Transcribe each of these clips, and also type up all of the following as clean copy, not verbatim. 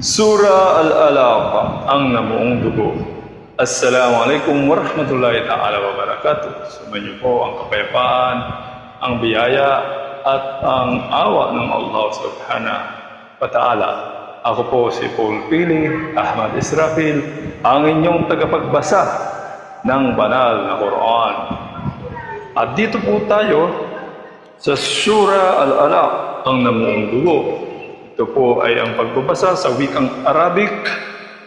Sura Al-Alaq, ang namuong dugo. Assalamualaikum warahmatullahi ta'ala wabarakatuh. Sumainyo po ang kapayapaan, ang biyaya, at ang awa ng Allah subhanahu wa ta'ala. Ako po si Paul Pili Ahmad Israfil, ang inyong tagapagbasa ng banal na Quran. At dito po tayo sa Sura Al-Alaq, ang namuong dugo. Ito po ay ang pagbabasa sa wikang Arabic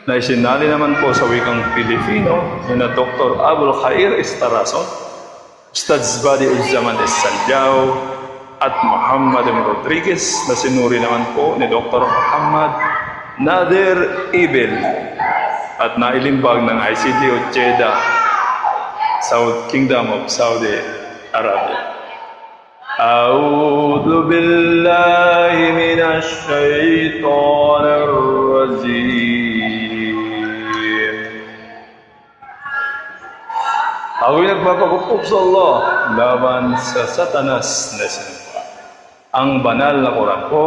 na isinali naman po sa wikang Pilipino na Dr. Abul Khair Estarason, Ustadz Badi Uzzaman Esaljaw, at Muhammad M. Rodriguez na sinuri naman po ni Dr. Muhammad Nader Ibel at nailimbag ng ICD Jeddah, South Kingdom of Saudi Arabia. أعوذ بالله من الشيطان الرجيم. Ako'y nagpapakupok sa Allah laban sa Satanas na sinumpa. Ang banal na Quran po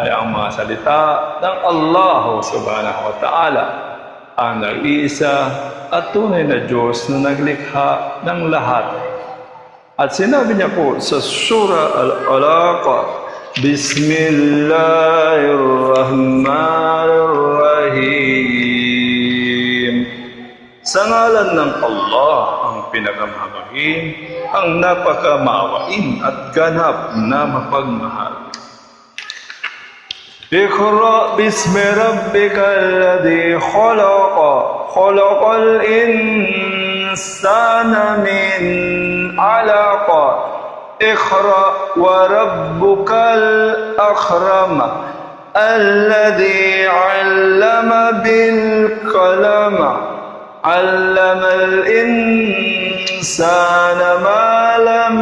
ay ang mga salita ng Allah subhanahu wa ta'ala, ang nag-iisa at tunay na Diyos na naglikha ng lahat. At sinabi niya po sa Surah Al-Alaq, Bismillahirrahmanirrahim. Sa ngalan ng Allah, ang pinakamahagin, ang napakamaawain at ganap na mapagmahal. Iqra bismi rabbikal ladzi khalaq, khalaqal insana min علق اقرأ وربك الأكرم الذي علم بالقلم علم الإنسان ما لم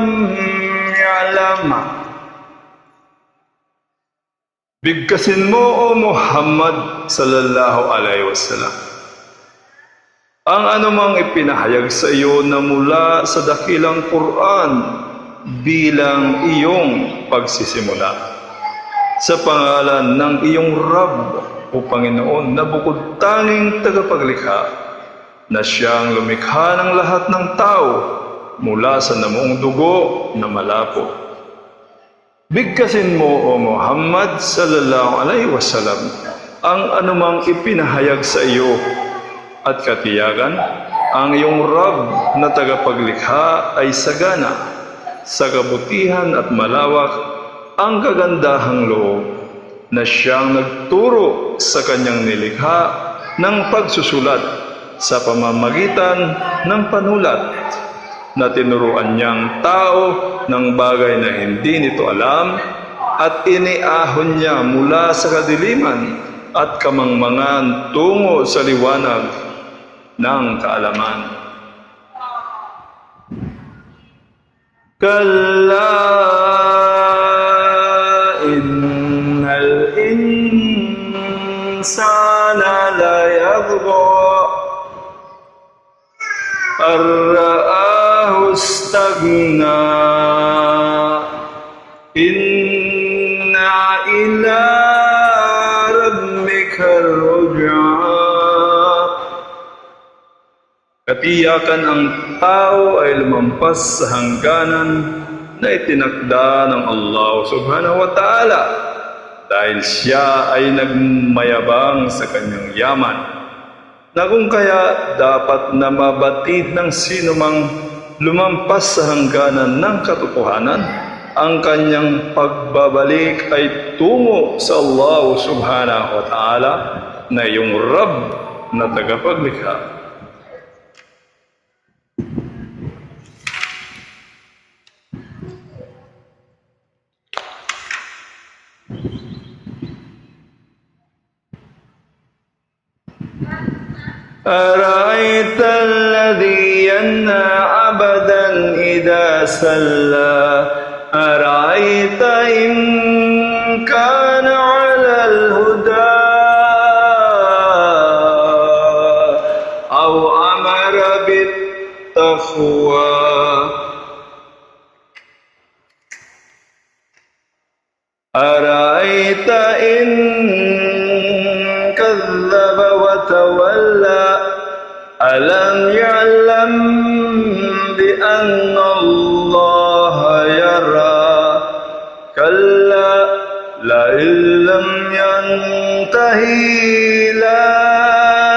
يعلم. Bigkasin mo, O Muhammad sallallahu alaihi wasallam, ang anumang ipinahayag sa iyo na mula sa dakilang Quran bilang iyong pagsisimula. Sa pangalan ng iyong Rabb, o Panginoon, na bukod tanging tagapaglikha, na siyang lumikha ng lahat ng tao mula sa namuong dugo na malapo. Bigkasin mo, O Muhammad sallallahu alaihi wasallam, ang anumang ipinahayag sa iyo at katiyagan, ang iyong Rabb na tagapaglikha ay sagana, sa kabutihan at malawak ang kagandahang loob, na siyang nagturo sa kanyang nilikha ng pagsusulat sa pamamagitan ng panulat, na tinuruan niyang tao ng bagay na hindi nito alam at iniahon niya mula sa kadiliman at kamangmangan tungo sa liwanag ng kaalaman. Kalla innal insana la yadgha ar-ra'ahu istaghna inna ila rabbika ruj'a. Katiyakan ang tao ay lumampas sa hangganan na itinakda ng Allah subhanahu wa ta'ala, dahil siya ay nagmayabang sa kanyang yaman, na kung kaya dapat na mabatid ng sinumang lumampas sa hangganan ng katotohanan, ang kanyang pagbabalik ay tungo sa Allah subhanahu wa ta'ala na iyong Rabb na tagapaglikha. أرأيت الذي ينهى عبدا إذا صلى أرأيت إن كان على الهدى أو أمر بالتقوى أرأيت إن كذب وتولى ألم يعلم بأن الله يرى كلا لئن لم ينتهي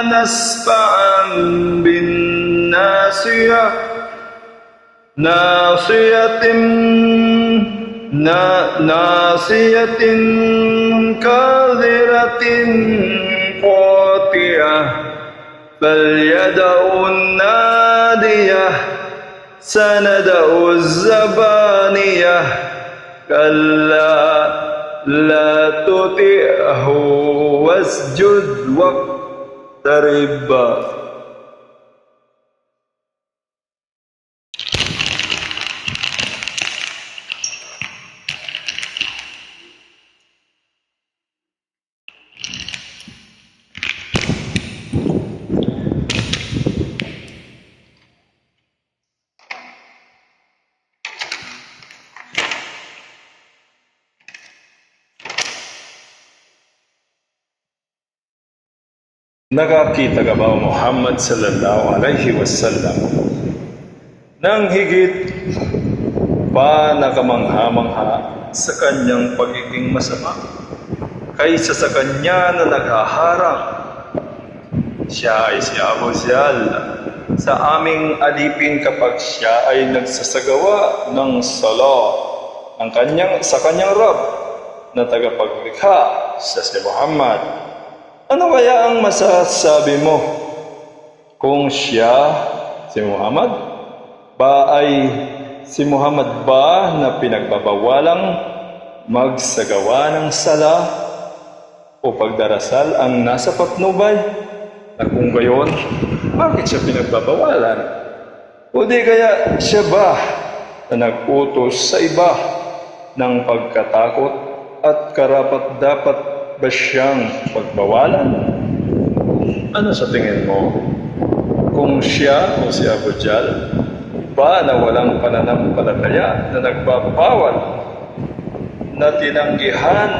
لنسفعا بالناصية ناصية كاذرة خاطئة فليدع النادية سندع الزبانية كلا لا تطعه واسجد واقترب. Nakakita ka ba, Muhammad sallallahu alaihi wasallam, ng higit pa nakamangha-mangha sa kanyang pagiging masama kaysa sa kanya na naghaharang? Siya ay si Abu Jahl sa aming alipin kapag siya ay nagsasagawa ng sala sa kanyang Rab na tagapaglikha sa si Muhammad. Ano kaya ang masasabi mo kung siya, si Muhammad ba na pinagbabawalang magsagawa ng sala o pagdarasal ang nasa patnubay? Na kung gayon, bakit siya pinagbabawalan? O di kaya siya ba na nag-utos sa iba ng pagkatakot at karapat-dapat ba siyang pagbawalan? Ano sa tingin mo? Kung siya o si Abu Jahl ba na walang pananampalataya na nagbabawal na tinanggihan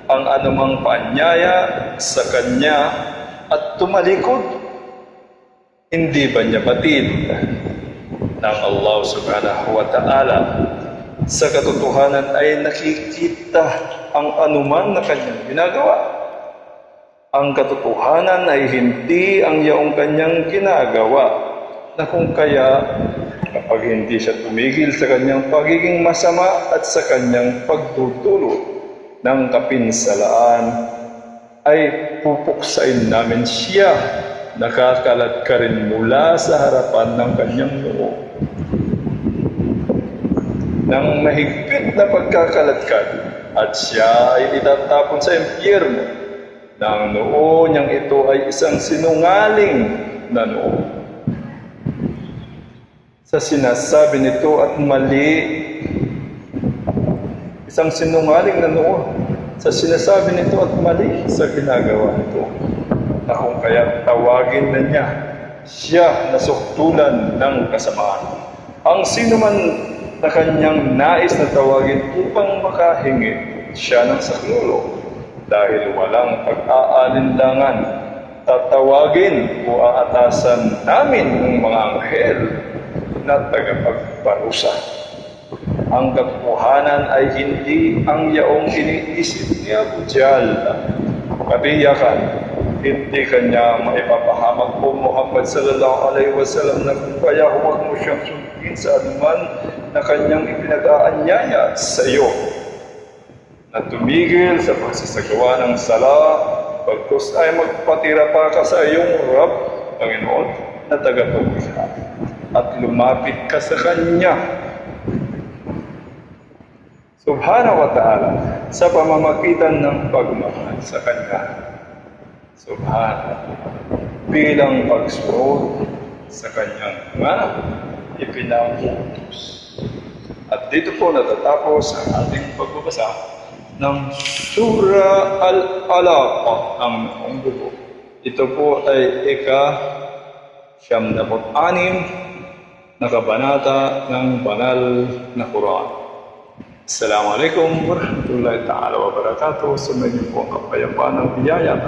ang anumang paanyaya sa kanya at tumalikod? Hindi ba niya batid ng Allah subhanahu wa ta'ala sa katotohanan ay nakikita ang anuman na kanyang ginagawa? Ang katotohanan ay hindi ang yaong kanyang ginagawa, na kung kaya kapag hindi siya tumigil sa kanyang pagiging masama at sa kanyang pagtutulot ng kapinsalaan, ay pupuksain namin siya, nakakalat ka rin mula sa harapan ng kanyang noo ng mahigpit na pagkakaladkad, at siya ay itatapon sa impyerno na ang noo niyang ito ay isang sinungaling na noo. Sa sinasabi nito at mali, isang sinungaling na noo sa sinasabi nito at mali sa ginagawa nito, na kung kaya tawagin na niya siya na suktulan ng kasamaan ang sino man na kanyang nais na tawagin upang makahingi siya ng saknulo, dahil walang pag-aalinlangan tatawagin o aatasan namin ng mga anghel na tagapagparusa. Ang katotohanan ay hindi ang yaong iniisip ni Abu Jahl. Kabiyakan, hindi kanya maipapahamak po Muhammad sallallahu alaihi wasallam na kung kaya huwag mo siyang sundin sa anuman na kanyang ipinag-aanyaya sa iyo, na tumigil sa pagsasagawa ng sala, pagkus ay magpatira pa ka sa iyong Rab, Panginoon, na tagatugisa, at lumapit ka sa Kanya, subhanahu wa ta'ala, sa pamamagitan ng pagmamahal sa Kanya, subhanahu, bilang pagsunod sa Kanyang mga ipinangutos. At dito po natatapos ang ating pagbabasa ng Surah Al-Alaq, ang Naong Dugo. Ito po ay ika-96 na kabanata ng banal na Quran. Assalamualaikum warahmatullahi ta'ala wabarakatuh. Sumayin po ang kapayapaan ng biyaya.